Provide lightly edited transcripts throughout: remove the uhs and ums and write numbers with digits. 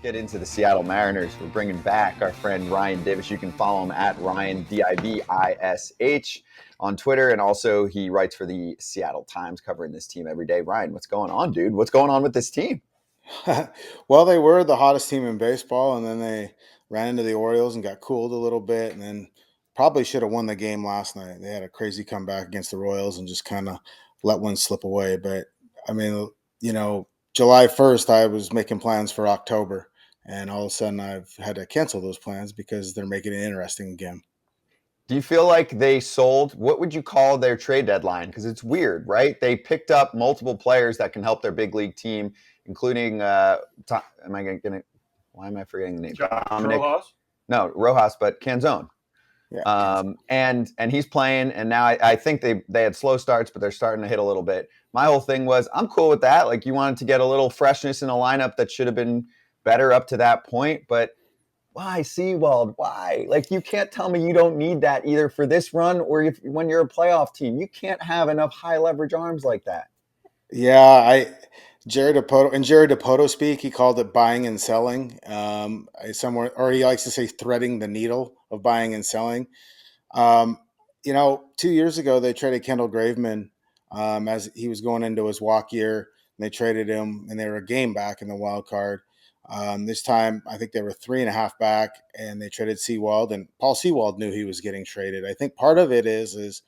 get into the Seattle Mariners. We're bringing back our friend Ryan Divish. You can follow him at Ryan Divish on Twitter, and also he writes for the Seattle Times, covering this team every day. Ryan, what's going on, dude? What's going on with this team? Well, they were the hottest team in baseball, and then they ran into the Orioles and got cooled a little bit, and then probably should have won the game last night. They had a crazy comeback against the Royals and just kind of let one slip away. But I mean, July 1st, I was making plans for October, and all of a sudden I've had to cancel those plans because they're making it interesting again. Do you feel like they sold? What would you call their trade deadline? Because it's weird, right? They picked up multiple players that can help their big league team, including why am I forgetting the name? Dominic Rojas? No, Rojas, but Canzone. Yeah, and he's playing, and now I think they had slow starts, but they're starting to hit a little bit. My whole thing was, I'm cool with that. Like, you wanted to get a little freshness in a lineup that should have been better up to that point, but why Sewald? Why? Like, you can't tell me you don't need that either for this run or when you're a playoff team. You can't have enough high leverage arms like that. Yeah, Jared Dipoto speak, he called it buying and selling. Somewhere, or he likes to say threading the needle of buying and selling. 2 years ago they traded Kendall Graveman as he was going into his walk year. And they traded him, and they were a game back in the wild card. This time, I think they were 3.5 back, and they traded Sewald. And Paul Sewald knew he was getting traded. I think part of it is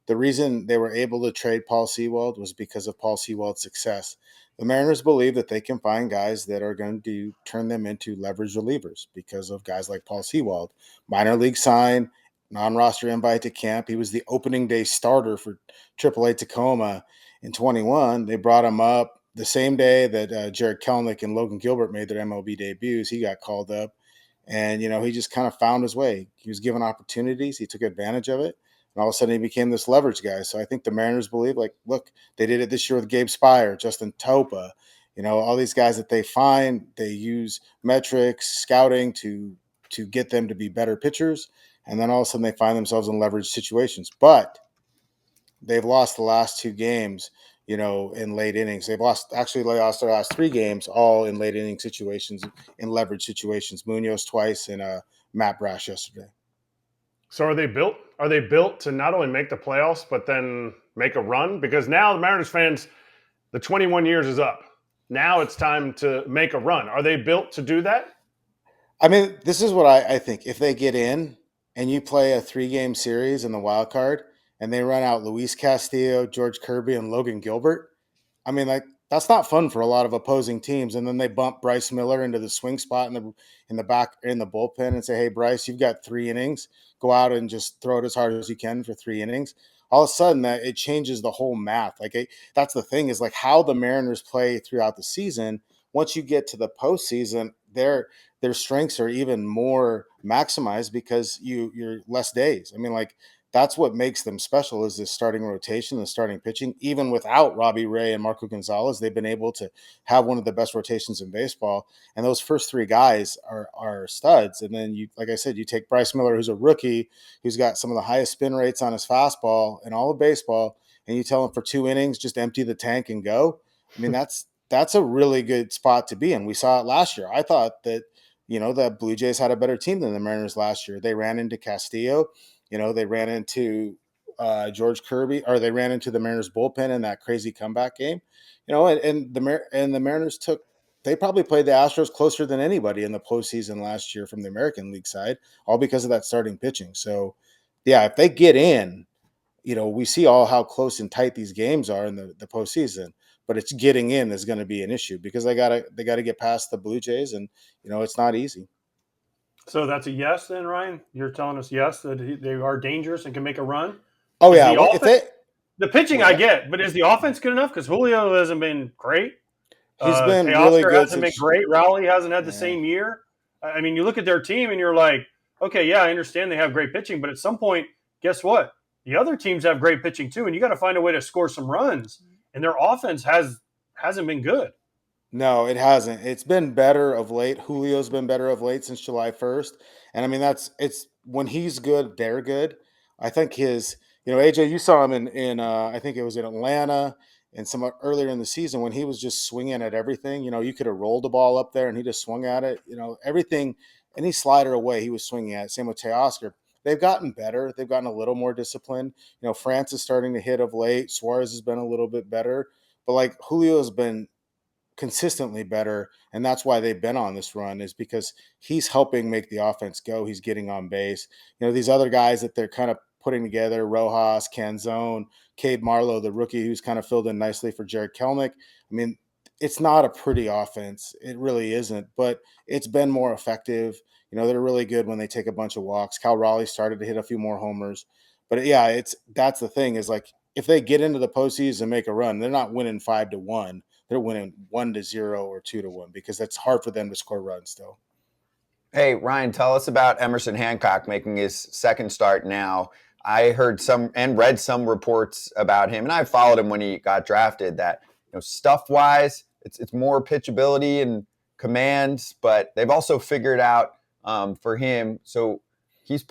the reason they were able to trade Paul Sewald was because of Paul Sewald's success. The Mariners believe that they can find guys that are going to turn them into leverage relievers because of guys like Paul Sewald. Minor league sign, non-roster invite to camp. He was the opening day starter for AAA Tacoma in 21. They brought him up the same day that Jared Kelenic and Logan Gilbert made their MLB debuts. He got called up, and he just kind of found his way. He was given opportunities. He took advantage of it. And all of a sudden, he became this leverage guy. So I think the Mariners believe, like, look, they did it this year with Gabe Spire, Justin Topa, all these guys that they find, they use metrics, scouting to get them to be better pitchers. And then all of a sudden, they find themselves in leverage situations. But they've lost the last 2 games, in late innings. They've lost their last 3 games, all in late inning situations, in leverage situations. Munoz twice and Matt Brash yesterday. So are they built? Are they built to not only make the playoffs, but then make a run? Because now the Mariners fans, the 21 years is up. Now it's time to make a run. Are they built to do that? I mean, this is what I think. If they get in and you play a 3-game series in the wild card and they run out Luis Castillo, George Kirby, and Logan Gilbert, I mean, like, that's not fun for a lot of opposing teams. And then they bump Bryce Miller into the swing spot in the back in the bullpen and say, "Hey, Bryce, you've got 3 innings. Go out and just throw it as hard as you can for 3 innings." All of a sudden, that it changes the whole math. That's the thing, is like how the Mariners play throughout the season. Once you get to the postseason, their strengths are even more maximized because you're less days. I mean, like, that's what makes them special, is this starting rotation, the starting pitching. Even without Robbie Ray and Marco Gonzalez, they've been able to have one of the best rotations in baseball. And those first 3 guys are studs. And then like I said, you take Bryce Miller, who's a rookie, who's got some of the highest spin rates on his fastball in all of baseball, and you tell him for 2 innings, just empty the tank and go. I mean, that's a really good spot to be in. We saw it last year. I thought that, the Blue Jays had a better team than the Mariners last year. They ran into Castillo. They ran into George Kirby, or they ran into the Mariners bullpen in that crazy comeback game. And the Mariners they probably played the Astros closer than anybody in the postseason last year from the American League side, all because of that starting pitching. So, yeah, if they get in, we see all how close and tight these games are in the postseason. But it's getting in is going to be an issue because they gotta get past the Blue Jays, and it's not easy. So that's a yes then, Ryan? You're telling us yes, that they are dangerous and can make a run? Oh, yeah. Well, the pitching I get, but is the offense good enough? Because Julio hasn't been great. He's been really good. Hasn't been great. Rowley hasn't had the same year. I mean, you look at their team and you're like, okay, yeah, I understand they have great pitching, but at some point, guess what? The other teams have great pitching too, and you got to find a way to score some runs. And their offense hasn't been good. No, it hasn't. It's been better of late. Julio's been better of late since July 1st. And I mean, it's when he's good, they're good. I think AJ, you saw him in I think it was in Atlanta, and some earlier in the season when he was just swinging at everything. You could have rolled the ball up there and he just swung at it. Everything, any slider away he was swinging at. Same with Teoscar. They've gotten better. They've gotten a little more disciplined. France is starting to hit of late. Suarez has been a little bit better, but like Julio has been consistently better, and that's why they've been on this run, is because he's helping make the offense go. He's getting on base. These other guys that they're kind of putting together, Rojas, Canzone, Cade Marlowe, the rookie, who's kind of filled in nicely for Jared Kelnick. I mean, it's not a pretty offense. It really isn't, but it's been more effective. They're really good when they take a bunch of walks. Cal Raleigh started to hit a few more homers. But yeah, that's the thing, is like if they get into the postseason and make a run, they're not winning 5-1. They're winning 1-0 or 2-1 because that's hard for them to score runs still. Hey, Ryan, tell us about Emerson Hancock making his second start now. I heard some and read some reports about him, and I followed him when he got drafted, that stuff-wise, it's more pitchability and commands, but they've also figured out for him, so he's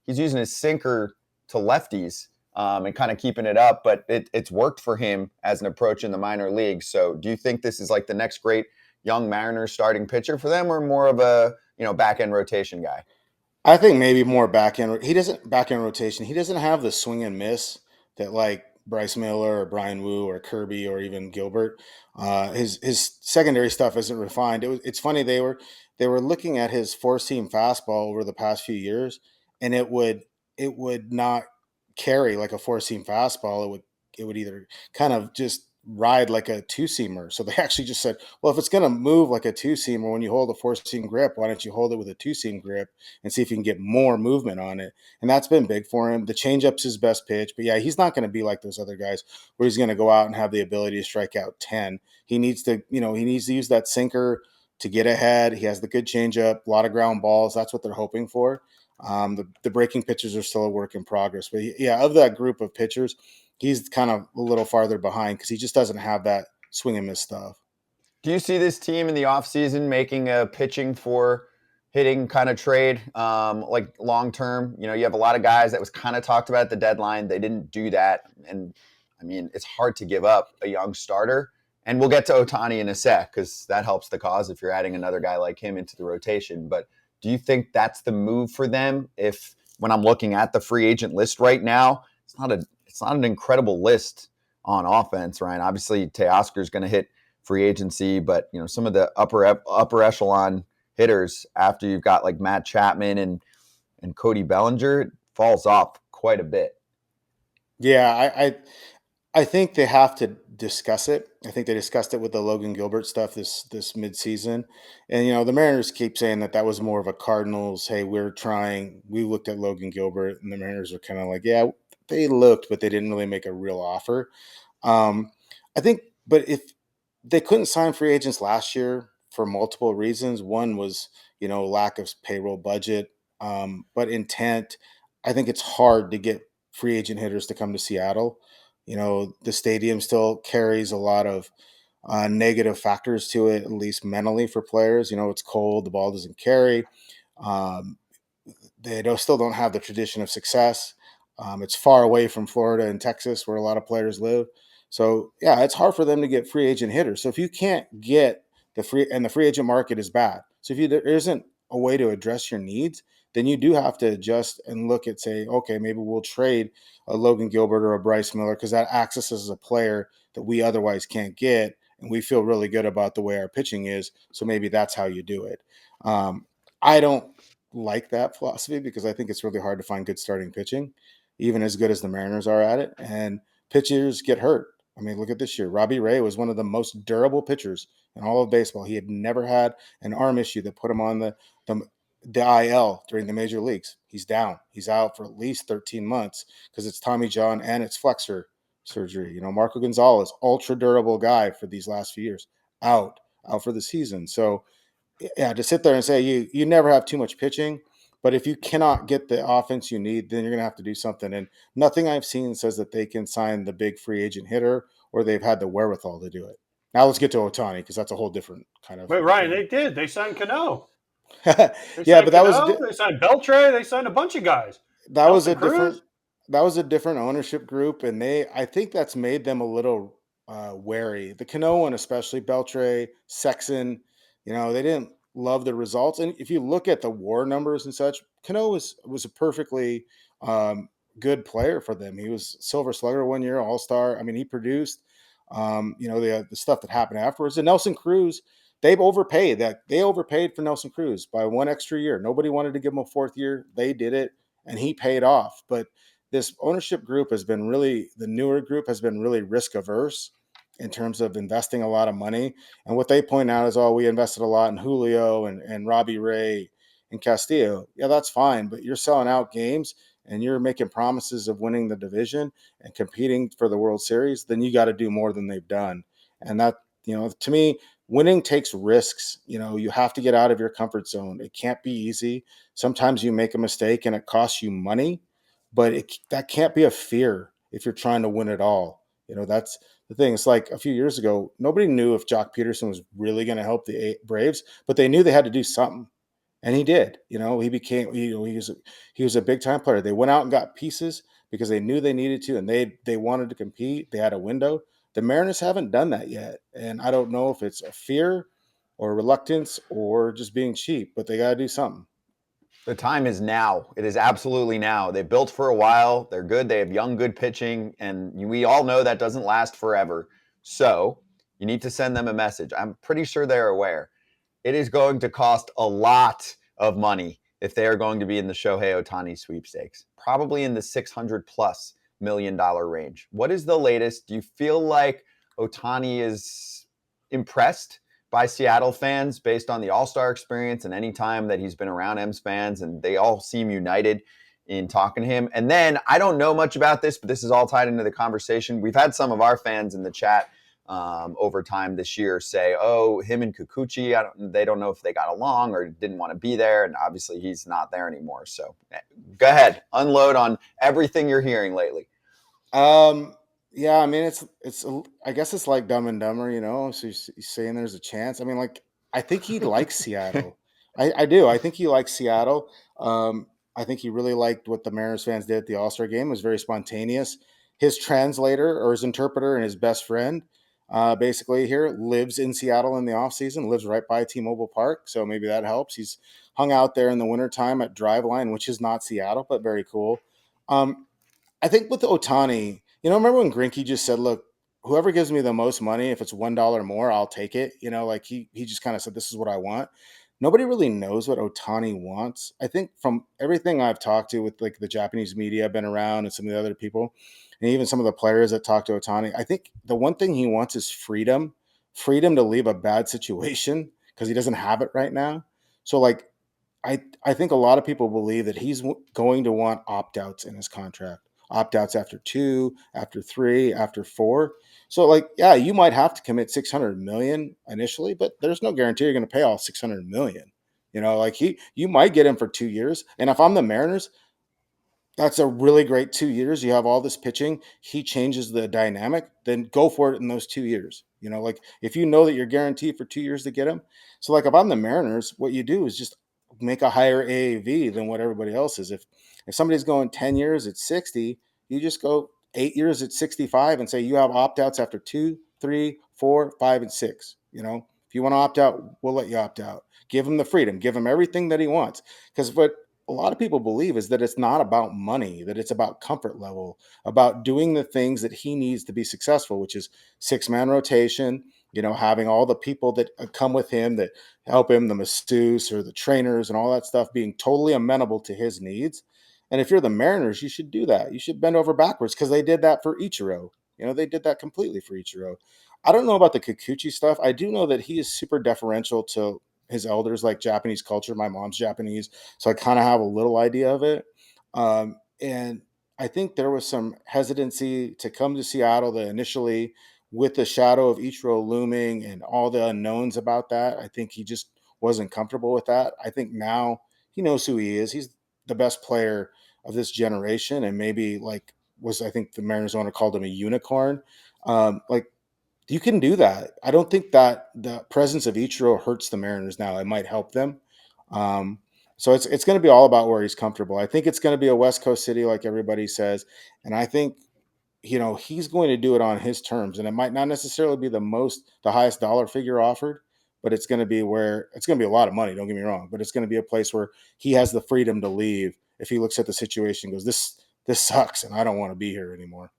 using his sinker to lefties and kind of keeping it up, but it's worked for him as an approach in the minor leagues. So do you think this is like the next great young Mariners starting pitcher for them, or more of a back end rotation guy? I think maybe more back end rotation. He doesn't have the swing and miss that like Bryce Miller or Brian Wu or Kirby or even Gilbert. His secondary stuff isn't refined. It's funny, they were looking at his four-seam fastball over the past few years, and it would not carry like a four-seam fastball. It would either kind of just ride like a two-seamer. So they actually just said, well, if it's going to move like a two-seamer when you hold a four-seam grip, why don't you hold it with a two-seam grip and see if you can get more movement on it? And that's been big for him. The changeup's his best pitch, but yeah, he's not going to be like those other guys where he's going to go out and have the ability to strike out 10. He needs to use that sinker to get ahead. He has the good changeup, a lot of ground balls. That's what they're hoping for. The breaking pitchers are still a work in progress, but yeah, of that group of pitchers, he's kind of a little farther behind because he just doesn't have that swing and miss stuff. Do you see this team in the offseason making a pitching for hitting kind of trade, like long term? You have a lot of guys that was kind of talked about at the deadline. They didn't do that. And I mean, it's hard to give up a young starter. And we'll get to Ohtani in a sec because that helps the cause if you're adding another guy like him into the rotation. But do you think that's the move for them? If when I'm looking at the free agent list right now, it's not an incredible list on offense, Ryan. Obviously, Teoscar is going to hit free agency, but some of the upper echelon hitters, after you've got like Matt Chapman and Cody Bellinger, it falls off quite a bit. Yeah, I think they have to discuss it. I think they discussed it with the Logan Gilbert stuff this midseason. And, the Mariners keep saying that was more of a Cardinals, hey, we looked at Logan Gilbert, and the Mariners are kind of like, yeah, they looked, but they didn't really make a real offer. I think, but if they couldn't sign free agents last year for multiple reasons, one was, lack of payroll budget, but intent. I think it's hard to get free agent hitters to come to Seattle. The stadium still carries a lot of negative factors to it, at least mentally for players. It's cold, the ball doesn't carry. They still don't have the tradition of success. It's far away from Florida and Texas, where a lot of players live. So, yeah, it's hard for them to get free agent hitters. So if you can't get the free agent market is bad. So if there isn't a way to address your needs, then you do have to adjust and look at, say, okay, maybe we'll trade a Logan Gilbert or a Bryce Miller because that accesses a player that we otherwise can't get, and we feel really good about the way our pitching is. So maybe that's how you do it. I don't like that philosophy because I think it's really hard to find good starting pitching, even as good as the Mariners are at it. And pitchers get hurt. I mean, look at this year. Robbie Ray was one of the most durable pitchers in all of baseball. He had never had an arm issue that put him on the IL during the major leagues. He's down. He's out for at least 13 months because it's Tommy John and it's flexor surgery. Marco Gonzalez, ultra durable guy for these last few years, out for the season. So, yeah, to sit there and say you never have too much pitching, but if you cannot get the offense you need, then you're going to have to do something. And nothing I've seen says that they can sign the big free agent hitter or they've had the wherewithal to do it. Now let's get to Ohtani because that's a whole different kind of. Wait, Ryan, they did. They signed Cano. Yeah, but they signed Beltre. They signed a bunch of guys. That was a different ownership group, and I think that's made them a little wary. The Cano one, especially Beltre, Sexton, they didn't love the results. And if you look at the WAR numbers and such, Cano was a perfectly good player for them. He was Silver Slugger one year, All Star. I mean, he produced. The stuff that happened afterwards. And Nelson Cruz, they overpaid for Nelson Cruz by one extra year. Nobody wanted to give him a fourth year. They did it, and he paid off. But this ownership group the newer group has been really risk averse in terms of investing a lot of money. And what they point out is, we invested a lot in Julio and Robbie Ray and Castillo. Yeah, that's fine, but you're selling out games and you're making promises of winning the division and competing for the World Series, then you got to do more than they've done. And that, to me, winning takes risks. You have to get out of your comfort zone. It can't be easy. Sometimes you make a mistake and it costs you money, but that can't be a fear if you're trying to win it all. That's the thing. It's like a few years ago, nobody knew if Jock Peterson was really going to help the Braves, but they knew they had to do something. And he did. He became, he was a big time player. They went out and got pieces because they knew they needed to, and they wanted to compete. They had a window. The Mariners haven't done that yet, and I don't know if it's a fear or reluctance or just being cheap, but they got to do something. The time is now. It is absolutely now. They built for a while. They're good. They have young, good pitching, and we all know that doesn't last forever. So you need to send them a message. I'm pretty sure they're aware. It is going to cost a lot of money if they are going to be in the Shohei Ohtani sweepstakes, probably in the $600+ million range. What is the latest? Do you feel like Ohtani is impressed by Seattle fans based on the All-Star experience and any time that he's been around M's fans, and they all seem united in talking to him? And then I don't know much about this, but this is all tied into the conversation. We've had some of our fans in the chat over time this year say, him and Kikuchi, they don't know if they got along or didn't want to be there. And obviously he's not there anymore. So go ahead, unload on everything you're hearing lately. Yeah, I mean, I guess it's like Dumb and Dumber, so you're saying there's a chance. I mean, I think he likes Seattle. I do. I think he likes Seattle. I think he really liked what the Mariners fans did at the All-Star game. It was very spontaneous. His translator or his interpreter and his best friend basically here lives in Seattle in the offseason, lives right by T-Mobile Park. So maybe that helps. He's hung out there in the wintertime at Driveline, which is not Seattle, but very cool. I think with Ohtani, remember when Greinke just said, look, whoever gives me the most money, if it's $1 more, I'll take it. He just kind of said, this is what I want. Nobody really knows what Ohtani wants. I think from everything I've talked to with the Japanese media I've been around and some of the other people, and even some of the players that talk to Ohtani, I think the one thing he wants is freedom to leave a bad situation because he doesn't have it right now. So I think a lot of people believe that he's going to want opt-outs in his contract. Opt-outs after 2, after 3, after 4. So yeah, you might have to commit $600 million initially, but there's no guarantee you're going to pay all $600 million. You might get him for 2 years. And if I'm the Mariners, that's a really great 2 years. You have all this pitching. He changes the dynamic, then go for it in those 2 years. If you know that you're guaranteed for 2 years to get him. So if I'm the Mariners, what you do is just make a higher AAV than what everybody else is. If somebody's going 10 years at 60, you just go 8 years at 65 and say you have opt-outs after 2, 3, 4, 5, and 6. If you want to opt out, we'll let you opt out. Give him the freedom. Give him everything that he wants. Because what a lot of people believe is that it's not about money, that it's about comfort level, about doing the things that he needs to be successful, which is 6-man rotation, having all the people that come with him that help him, the masseuse or the trainers and all that stuff, being totally amenable to his needs. And if you're the Mariners, you should do that. You should bend over backwards because they did that for Ichiro. They did that completely for Ichiro. I don't know about the Kikuchi stuff. I do know that he is super deferential to his elders, like Japanese culture. My mom's Japanese, so I kind of have a little idea of it. And I think there was some hesitancy to come to Seattle initially with the shadow of Ichiro looming and all the unknowns about that. I think he just wasn't comfortable with that. I think now he knows who he is. He's the best player of this generation, and maybe I think the Mariners owner called him a unicorn. You can do that. I don't think that the presence of Ichiro hurts the Mariners now. It might help them. So it's going to be all about where he's comfortable. I think it's going to be a West Coast city, like everybody says, and I think he's going to do it on his terms, and it might not necessarily be the highest dollar figure offered, but it's going to be a lot of money. Don't get me wrong, but it's going to be a place where he has the freedom to leave if he looks at the situation and goes, this sucks, and I don't want to be here anymore.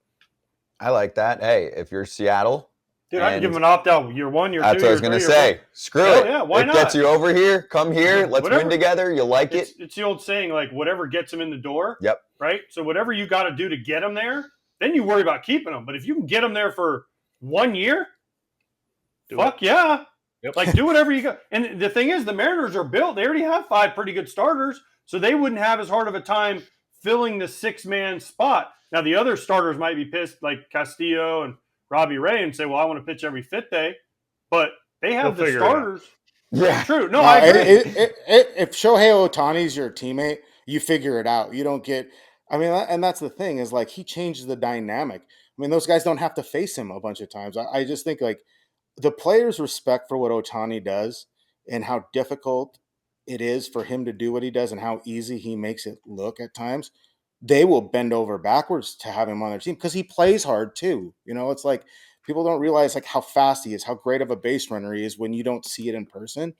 I like that. Hey, if you're Seattle, dude, I'd give him an opt-out year 1, year 2, that's what I was going to say. Screw it. Yeah, why not? It gets you over here. Come here. Let's win together. You like it. It's the old saying, like, whatever gets him in the door. Yep. Right? So whatever you got to do to get him there, then you worry about keeping him. But if you can get him there for 1 year, yeah. Yep. Like, do whatever you got. And the thing is, the Mariners are built. They already have 5 pretty good starters, so they wouldn't have as hard of a time filling the 6-man spot. Now, the other starters might be pissed, like Castillo and Robbie Ray, and say, well, I want to pitch every 5th day. But they have the starters. Yeah. True. No, I agree. If Shohei Ohtani's your teammate, you figure it out. You don't get – I mean, and that's the thing is, like, he changes the dynamic. I mean, those guys don't have to face him a bunch of times. I just think, like, the players' respect for what Ohtani does and how difficult it is for him to do what he does and how easy he makes it look at times, they will bend over backwards to have him on their team because he plays hard too. It's like people don't realize like how fast he is, how great of a base runner he is when you don't see it in person.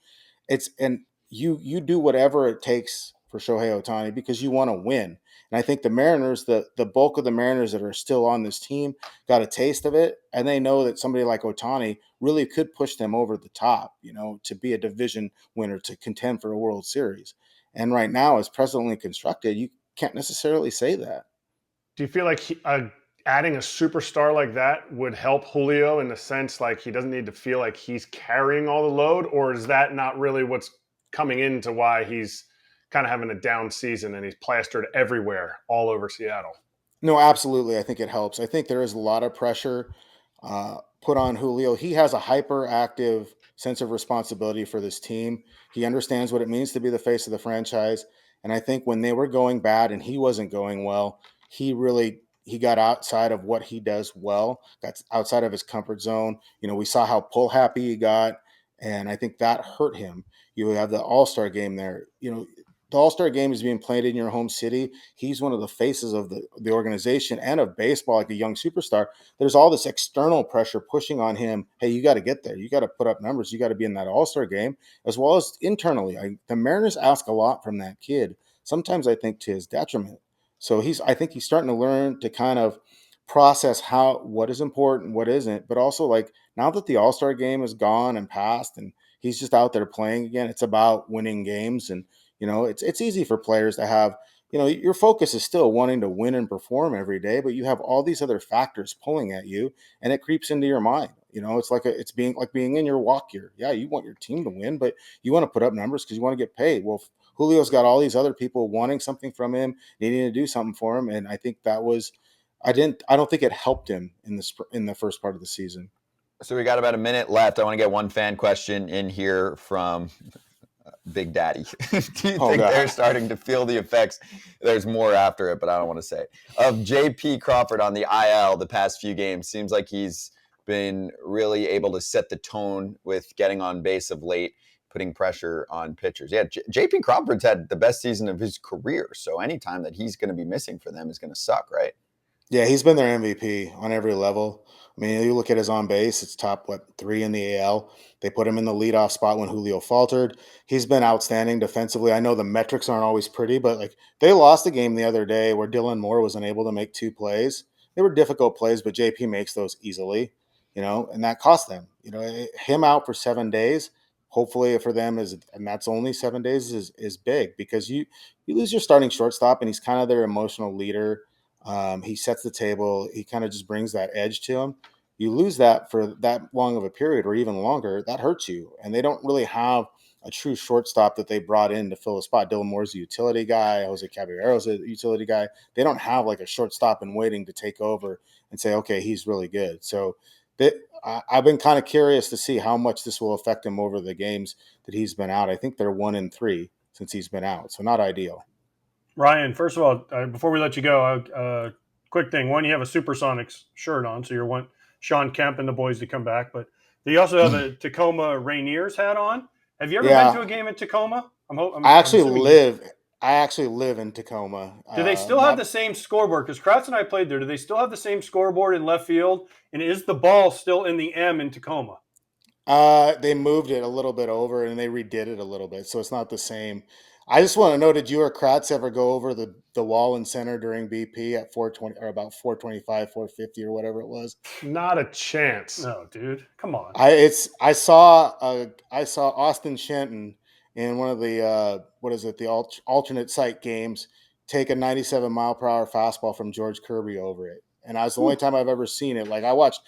And you do whatever it takes for Shohei Ohtani because you want to win. And I think the Mariners, the bulk of the Mariners that are still on this team got a taste of it. And they know that somebody like Ohtani really could push them over the top, to be a division winner, to contend for a World Series. And right now, as presently constructed, you can't necessarily say that. Do you feel like adding a superstar like that would help Julio in the sense like he doesn't need to feel like he's carrying all the load? Or is that not really what's coming into why he's kind of having a down season and he's plastered everywhere all over Seattle? No, absolutely. I think it helps. I think there is a lot of pressure put on Julio. He has a hyperactive sense of responsibility for this team. He understands what it means to be the face of the franchise. And I think when they were going bad and he wasn't going well, he got outside of what he does well, got outside of his comfort zone. We saw how pull happy he got, and I think that hurt him. You have the All-Star game there. The All-Star game is being played in your home city. He's one of the faces of the organization and of baseball, like a young superstar. There's all this external pressure pushing on him. Hey, you got to get there. You got to put up numbers. You got to be in that All-Star game, as well as internally. The Mariners ask a lot from that kid, sometimes I think to his detriment. So I think he's starting to learn to kind of process what is important, what isn't, but also like now that the All-Star game is gone and past and he's just out there playing again, it's about winning games. And it's easy for players to have, your focus is still wanting to win and perform every day, but you have all these other factors pulling at you and it creeps into your mind. It's like it's being in your walk gear. Yeah, you want your team to win, but you want to put up numbers because you want to get paid. Well, Julio's got all these other people wanting something from him, needing to do something for him. And I think I don't think it helped him in the first part of the season. So we got about a minute left. I want to get one fan question in here from Big Daddy. Do you think they're starting to feel the effects? There's more after it, but I don't want to say it. Of JP Crawford on the IL the past few games. Seems like he's been really able to set the tone with getting on base of late, putting pressure on pitchers. Yeah, JP Crawford's had the best season of his career. So anytime that he's going to be missing for them is going to suck, right? Yeah, he's been their MVP on every level. I mean, you look at his on base, it's top, 3 in the AL. They put him in the leadoff spot when Julio faltered. He's been outstanding defensively. I know the metrics aren't always pretty, but they lost a game the other day where Dylan Moore was unable to make 2 plays. They were difficult plays, but JP makes those easily, and that cost them. Him out for 7 days, hopefully for them and that's only 7 days is big because you lose your starting shortstop and he's kind of their emotional leader. He sets the table. He kind of just brings that edge to him. You lose that for that long of a period or even longer, that hurts you. And they don't really have a true shortstop that they brought in to fill a spot. Dylan Moore's a utility guy. Jose Caballero's a utility guy. They don't have like a shortstop and waiting to take over and say, okay, he's really good. So I've been kind of curious to see how much this will affect him over the games that he's been out. I think they're 1-3 since he's been out. So not ideal. Ryan, first of all, before we let you go, quick thing. One, you have a Supersonics shirt on, so you want Sean Kemp and the boys to come back. But you also have a Tacoma Rainiers hat on. Have you ever been to a game in Tacoma? I actually live I actually live in Tacoma. Do they still have the same scoreboard? Because Kratz and I played there. Do they still have the same scoreboard in left field? And is the ball still in the M in Tacoma? They moved it a little bit over and they redid it a little bit, so it's not the same. I just want to know, did you or Kratz ever go over the wall in center during BP at 420 or about 425, 450 or whatever it was? Not a chance. No, dude. Come on. I saw Austin Shenton in one of the the alternate site games take a 97 mile per hour fastball from George Kirby over it, and I was the only time I've ever seen it. Like I watched.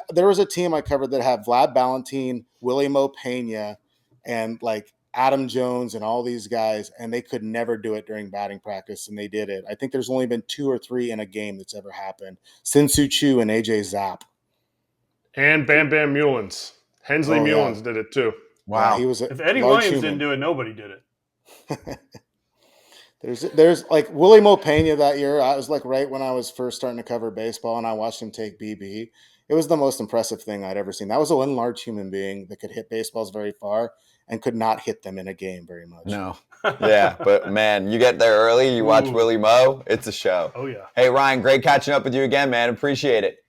There was a team I covered that had Vlad Valentine, Willie Mo Pena, and like Adam Jones and all these guys, and they could never do it during batting practice, and they did it. I think there's only been 2 or 3 in a game that's ever happened. Sin-Soo Choo and AJ Zapp. And Bam Bam Mullins. Hensley Mullins did it too. Wow. Yeah, he was if Eddie Williams didn't do it, nobody did it. There's like Willie Mo Pena that year. I was like right when I was first starting to cover baseball, and I watched him take BB. It was the most impressive thing I'd ever seen. That was one large human being that could hit baseballs very far and could not hit them in a game very much. No. Yeah, but man, you get there early, you watch Willie Mo, it's a show. Oh, yeah. Hey, Ryan, great catching up with you again, man. Appreciate it.